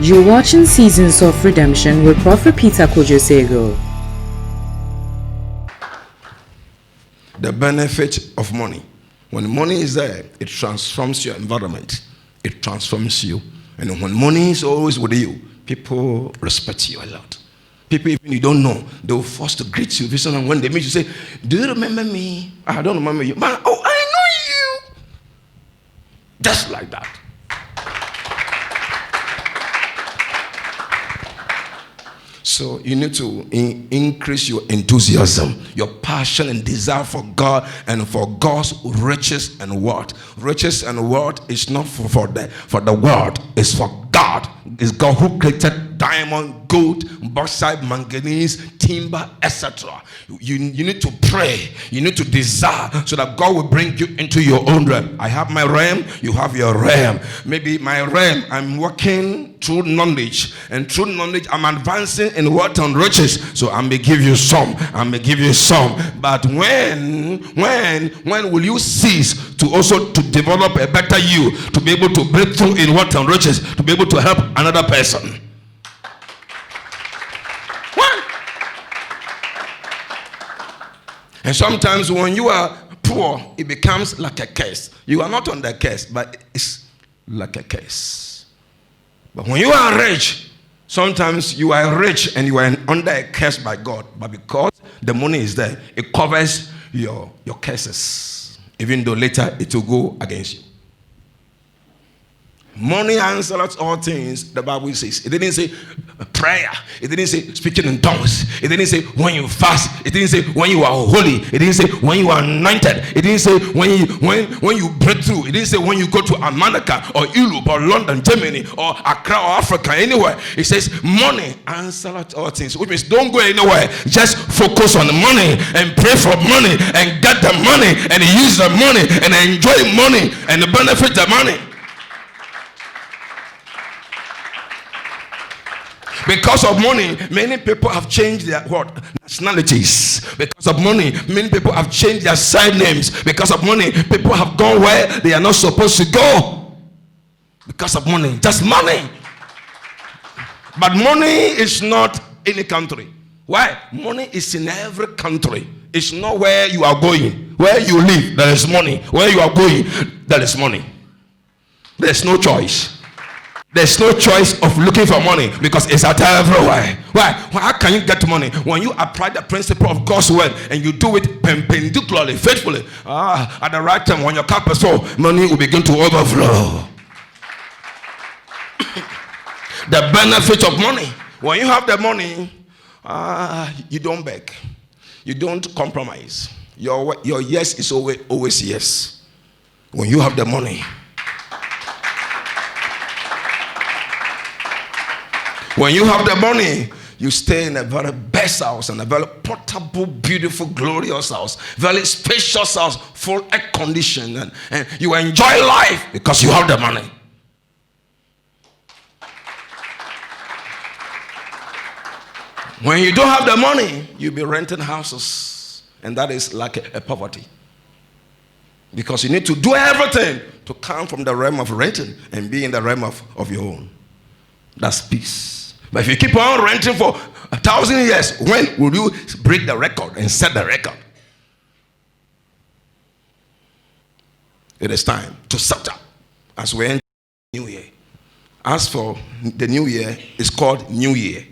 You're watching Seasons of Redemption with Prophet Peter Kojo Sagoe. The benefit of money. When money is there, it transforms your environment. It transforms you. And when money is always with you, people respect you a lot. People, even you don't know, they will force to greet you. And when they meet you, say, "Do you remember me?" "I don't remember you." "But oh, I know you." Just like that. So you need to increase your enthusiasm, your passion and desire for God and for God's riches and wealth. Riches and wealth is not for the world, it's for God. It's God who created diamond, gold, bauxite, manganese, timber, etc. You need to pray. You need to desire so that God will bring you into your own realm. I have my realm, you have your realm. Maybe my realm, I'm working through knowledge, and through knowledge I'm advancing in wealth and riches. So I may give you some. But when will you cease to also to develop a better you, to be able to break through in wealth and riches, to be able to help another person? And sometimes when you are poor, it becomes like a curse. You are not on the curse, but it's like a curse. But when you are rich, sometimes you are rich and you are under a curse by God. But because the money is there, it covers your curses, even though later it will go against you. Money answers all things, the Bible says. It didn't say prayer. It didn't say speaking in tongues. It didn't say when you fast. It didn't say when you are holy. It didn't say when you are anointed. It didn't say when you break through. It didn't say when you go to America or Europe or London, Germany or Accra or Africa, anywhere. It says money answers all things, which means don't go anywhere. Just focus on the money and pray for money and get the money and use the money and enjoy money and benefit the money. Because of money, many people have changed their nationalities. Because of money, many people have changed their side names. Because of money, people have gone where they are not supposed to go. Because of money, just money. But money is not any country. Why? Money is in every country. It's not where you are going. Where you live, there is money. Where you are going, there is money. There's no choice. There's no choice of looking for money because it's out everywhere. Why? How can you get money? When you apply the principle of God's word and you do it perpendicularly, faithfully, at the right time, when your cup is full, money will begin to overflow. The benefit of money. When you have the money, you don't beg. You don't compromise. Your yes is always yes. When you have the money. When you have the money, you stay in a very best house and a very portable, beautiful, glorious house, very spacious house, full air condition, and you enjoy life because you have the money. When you don't have the money, you'll be renting houses, and that is like a poverty. Because you need to do everything to come from the realm of renting and be in the realm of your own. That's peace. But if you keep on renting for 1,000 years, when will you break the record and set the record? It is time to set up as we enter the new year. As for the new year, it's called New Year.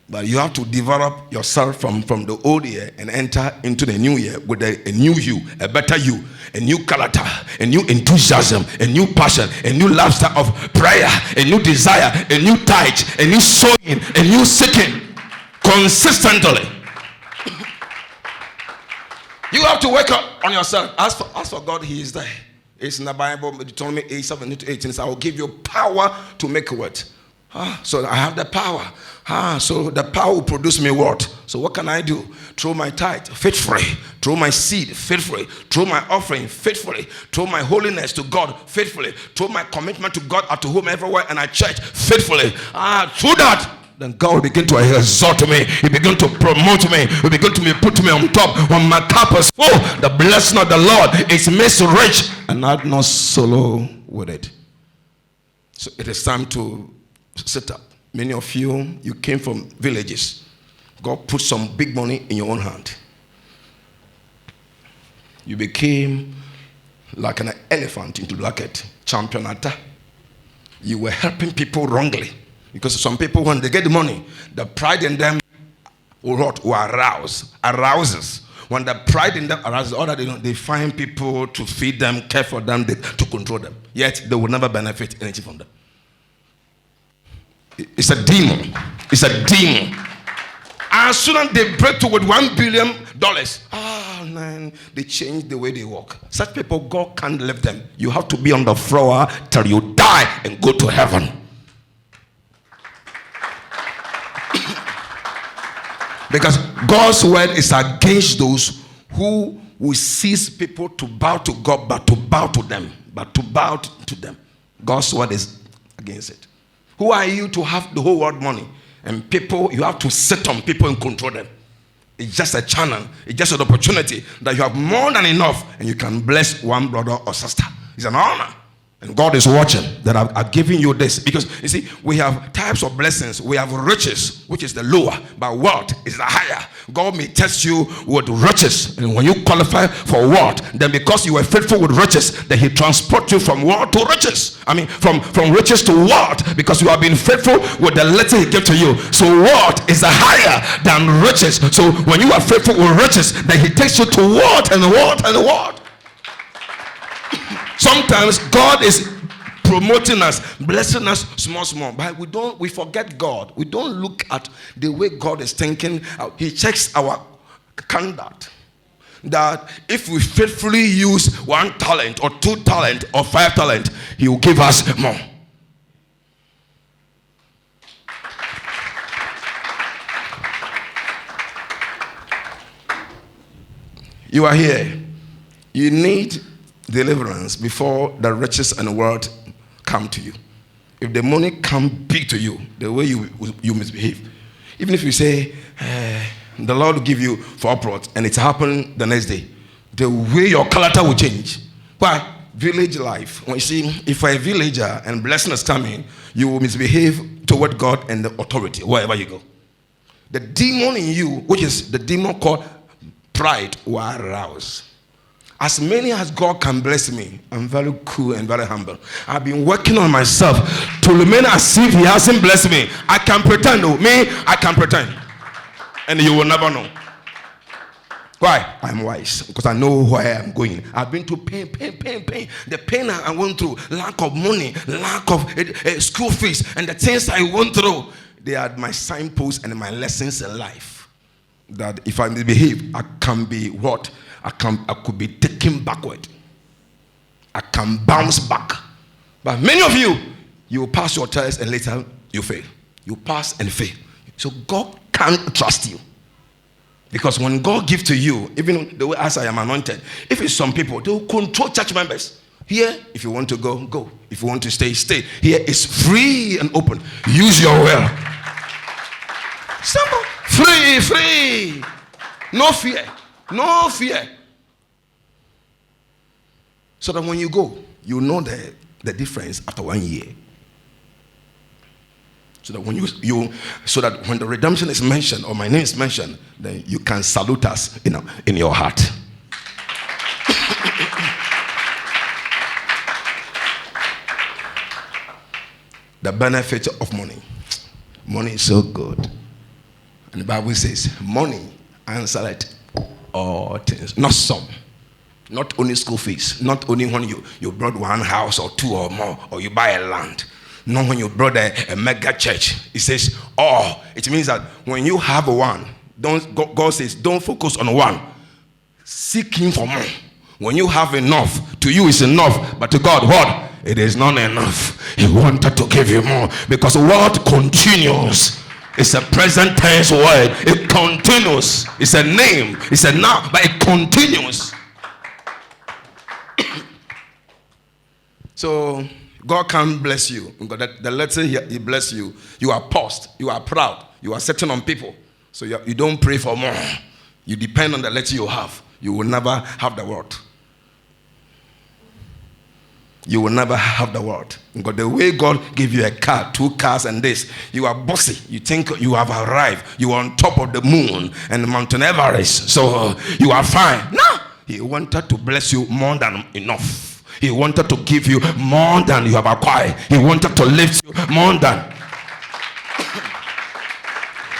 But you have to develop yourself from the old year and enter into the new year with a new you, a better you, a new character, a new enthusiasm, a new passion, a new lifestyle of prayer, a new desire, a new tithe, a new sowing, a new seeking consistently. You have to wake up on yourself. As for God, He is there. It's in the Bible, Deuteronomy 8:17-18. It says, I will give you power to make what? So I have the power. So the power will produce me what? So what can I do? Through my tithe, faithfully. Through my seed, faithfully. Through my offering, faithfully. Through my holiness to God, faithfully. Through my commitment to God at home, everywhere, and at church, faithfully. Through that, then God will begin to exalt me. He begin to promote me. He begin to put me on top. When my cup is full, the blessing of the Lord is made rich, and not sorrow with it. So it is time to sit up. Many of you came from villages. God put some big money in your own hand. You became like an elephant into the bucket, championata. You were helping people wrongly. Because some people, when they get the money, the pride in them will arouses. When the pride in them arises, all that they find people to feed them, care for them, to control them. Yet they will never benefit anything from them. It's a demon. It's a demon. As soon as they break to with $1 billion, man, they change the way they walk. Such people, God can't lift them. You have to be on the floor till you die and go to heaven. Because God's word is against those who will cease people to bow to God, but to bow to them. God's word is against it. Who are you to have the whole world money? And people, you have to sit on people and control them. It's just a channel. It's just an opportunity that you have more than enough and you can bless one brother or sister. It's an honor. And God is watching that I've given you this. Because, you see, we have types of blessings. We have riches, which is the lower, but wealth is the higher. God may test you with riches. And when you qualify for wealth, then because you were faithful with riches, then he transports you from wealth to riches. I mean, from riches to wealth, because you have been faithful with the little he gave to you. So wealth is higher than riches. So when you are faithful with riches, then he takes you to wealth and wealth and wealth. Sometimes God is promoting us, blessing us small, but we forget God. We don't look at the way God is thinking. He checks our conduct. That if we faithfully use 1 talent or 2 talent or 5 talent, he will give us more. You are here. You need deliverance before the riches and the world come to you. If the money come big to you, the way you misbehave, even if you say the Lord will give you 4 plots and it's happened the next day, the way your character will change. Why? Village life. When you see, if you're a villager and blessing is coming, you will misbehave toward God and the authority wherever you go. The demon in you, which is the demon called pride, will arouse. As many as God can bless me, I'm very cool and very humble. I've been working on myself to remain as if he hasn't blessed me. I can pretend, I can pretend. And you will never know. Why? I'm wise, because I know where I'm going. I've been to pain. The pain I went through, lack of money, lack of school fees, and the things I went through, they are my signposts and my lessons in life. That if I misbehave, I can be what? I could be taken backward. I can bounce back. But many of you pass your test and later you fail. You pass and fail. So God can't trust you. Because when God gives to you, even the way as I am anointed, if it's some people, they will control church members. Here, if you want to go, go. If you want to stay, stay. Here is free and open. Use your will. Simple. Free. No fear. No fear. So that when you go, you know the difference after 1 year. So that when the redemption is mentioned or my name is mentioned, then you can salute us, in your heart. The benefit of money. Money is so good. And the Bible says, money answereth all things. Not some. Not only school fees. Not only when you brought 1 house or 2 or more, or you buy a land. Not when you brought a mega church. It says all. It means that when you have one, God says, don't focus on one. Seek him for more. When you have enough, to you is enough. But to God, what? It is not enough. He wanted to give you more. Because what continues? It's a present tense word. It continues. It's a name. It's a noun, but it continues. So God can bless you. The letter he bless you. You are paused. You are proud. You are sitting on people. So you don't pray for more. You depend on the letter you have. You will never have the word. you will never have the world. Because the way God gave you a car, 2 cars and this, you are bossy. You think you have arrived. You are on top of the moon and Mountain Everest. So you are fine. No! He wanted to bless you more than enough. He wanted to give you more than you have acquired. He wanted to lift you more than.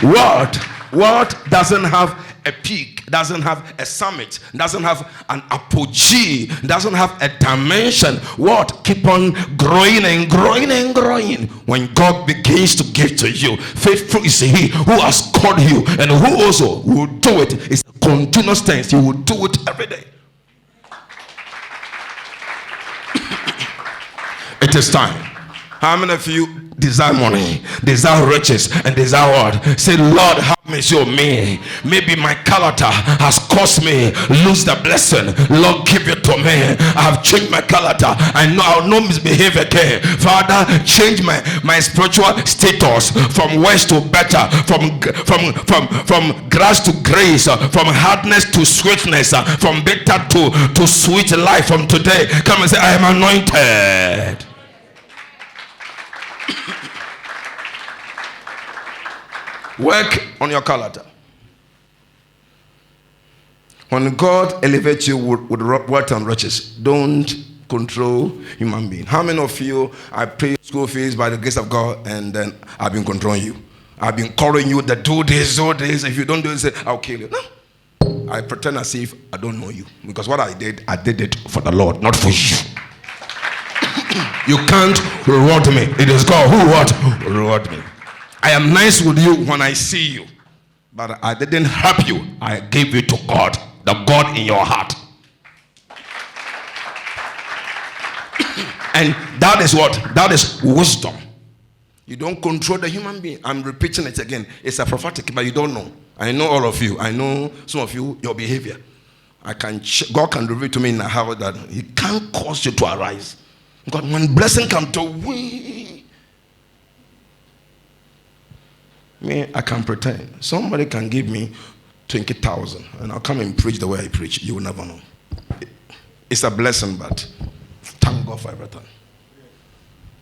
World doesn't have a peak, doesn't have a summit, doesn't have an apogee, doesn't have a dimension. What? Keep on growing and growing and growing. When God begins to give to you, faithful is he who has called you and who also will do it. It's a continuous thing. He will do it every day. It is time. How many of you desire money, desire riches, and desire what? Say, Lord, have mercy on me. Maybe my character has caused me lose the blessing. Lord, give it to me. I have changed my character. I'll not misbehave again. Father, change my spiritual status from worse to better, from grass to grace, from hardness to sweetness, from bitter to sweet life. From today, come and say, I am anointed. Work on your character. When God elevates you with wealth and riches, don't control human being. How many of you, I pay school fees by the grace of God, and then I've been controlling you? I've been calling you that do this. If you don't do this, I'll kill you. No. I pretend as if I don't know you. Because what I did it for the Lord, not for you. You can't reward me. It is God who what? Reward me. I am nice with you when I see you, but I didn't help you. I gave it to God, the God in your heart. And that is what? That is wisdom. You don't control the human being. I'm repeating it again. It's a prophetic, but you don't know. I know all of you. I know some of you, your behavior. God can reveal to me in a how that He can't cause you to arise. God, when blessing comes to me, I can pretend. Somebody can give me 20,000 and I'll come and preach the way I preach. You will never know. It's a blessing, but thank God for everything.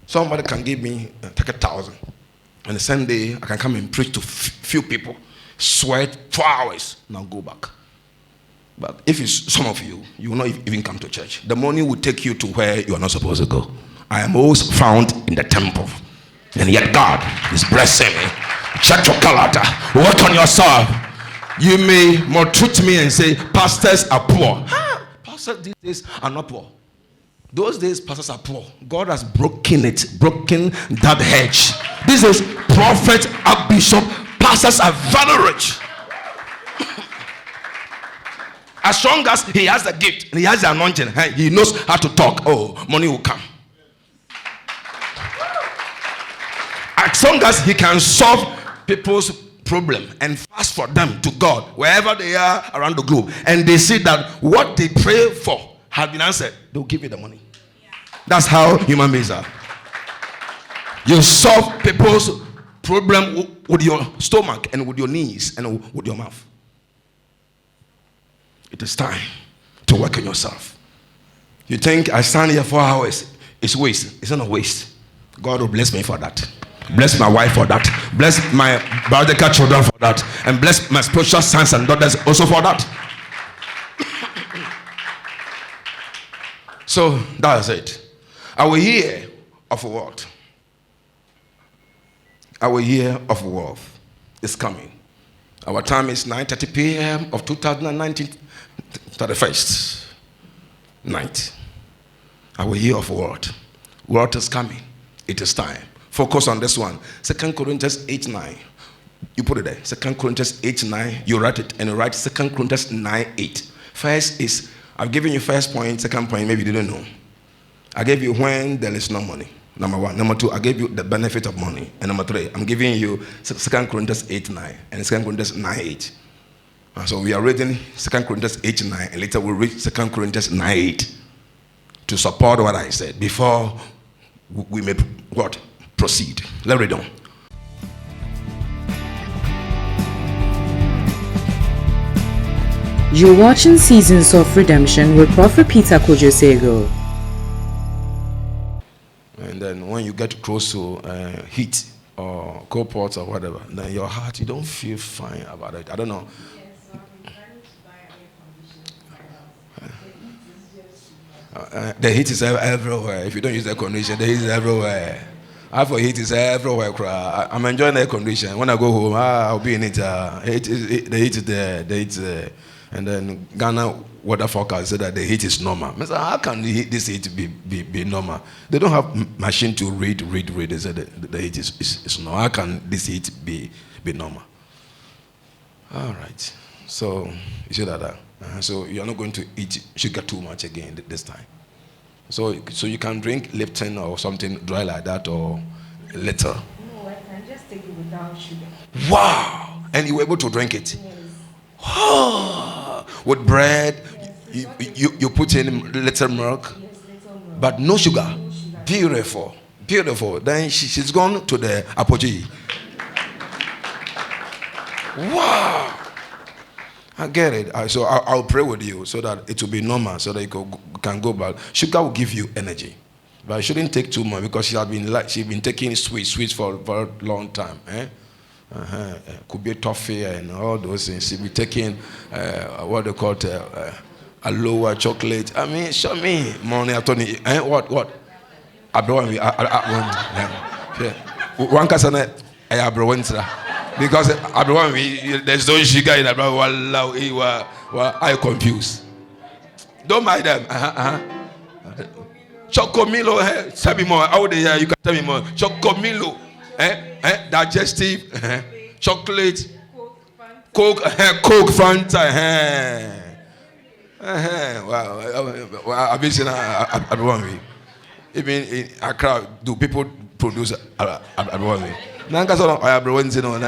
Somebody can give me 30,000 and the same day I can come and preach to few people, sweat 4 hours, now go back. But if it's some of you, you will not even come to church. The money will take you to where you are not supposed to go. I am always found in the temple, and yet God is blessing me. Check your character. Work on yourself. You may maltreat me and say pastors are poor. Pastors these days are not poor. Those days pastors are poor. God has broken that hedge. This is prophet, archbishop. Pastors are very rich. As long as he has the gift and he has the anointing, he knows how to talk. Oh, money will come. As long as he can solve people's problem and fast for them to God wherever they are around the globe, and they see that what they pray for has been answered, they'll give you the money. That's how human beings are. You solve people's problem with your stomach and with your knees and with your mouth. It is time to work on yourself. You think I stand here 4 hours, it's waste. It's not a waste. God will bless me for that. Bless my wife for that. Bless my biological children for that. And bless my spiritual sons and daughters also for that. So that's it. Our year of what? Our year of wealth is coming. Our time is 9:30 p.m. of 2019, 31st night. Our year of wealth. Wealth is coming. It is time. Focus on this one. 2 Corinthians 8:9. You put it there. 2 Corinthians 8:9. You write it and you write 2 Corinthians 9:8. First is, I've given you first point, second point, maybe you didn't know. I gave you when there is no money. Number 1. Number 2, I gave you the benefit of money. And number 3, I'm giving you 2 Corinthians 8:9 and 2 Corinthians 9:8. So we are reading 2 Corinthians 8:9 and later we'll read 2 Corinthians 9:8 to support what I said before we may what? Proceed. Let's read on. You're watching Seasons of Redemption with Prophet Peter Kojo Sagoe. And then when you get close to heat or cold pots or whatever, then your heart, you don't feel fine about it. I don't know. The heat is everywhere. If you don't use air condition, the heat is everywhere. After heat is everywhere. I'm enjoying the air condition. When I go home, I'll be in it. The heat is there. The heat is there. And then Ghana weather forecast said that the heat is normal. I said, how can this heat be normal? They don't have machine to read. They said the heat is normal. How can this heat be normal? All right. So you see that. So you're not going to eat sugar too much again this time. So you can drink Lipton or something dry like that, or little. No, I can just take it without sugar. Wow! And you were able to drink it? Yes. With bread, you put in little milk, Yes, little milk. but no sugar. No sugar. Beautiful. Beautiful. Then she's gone to the apogee. Wow! I get it. So I'll pray with you so that it will be normal, so that you can go back. Sugar will give you energy, but you shouldn't take too much because she's been taking sweets for a very long time. Could be toffee and all those things. She'll be taking what they call a lower chocolate. I mean, show me money. What? One person because there's no sugar in it. I confused. Don't mind them. Chocomilo, tell me more. How they you can tell me more. Chocomilo, digestive, chocolate, Coke, Fanta. Wow, I've been saying everyone. Even in Accra, do people produce everyone? Nanka sort I have been saying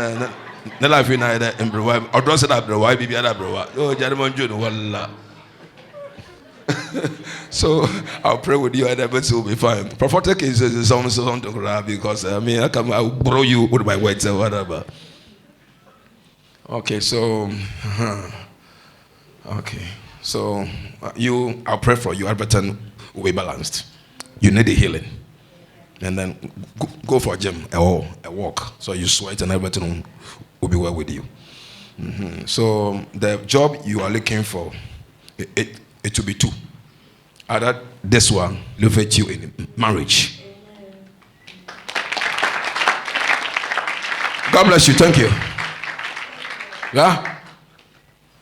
na life in either embroidery or dress it up, why be other bro. Oh, Jeremy June, wallah. So I'll pray with you and everything will be fine. Prophetic is something to grab because I'll borrow you with my words or whatever. Okay, so I'll pray for you. Everything will be balanced. You need a healing. And then go for a gym or a walk. So you sweat and everything will be well with you. So the job you are looking for, it will be two. Either this one live with you in marriage. God bless you. Thank you. Yeah.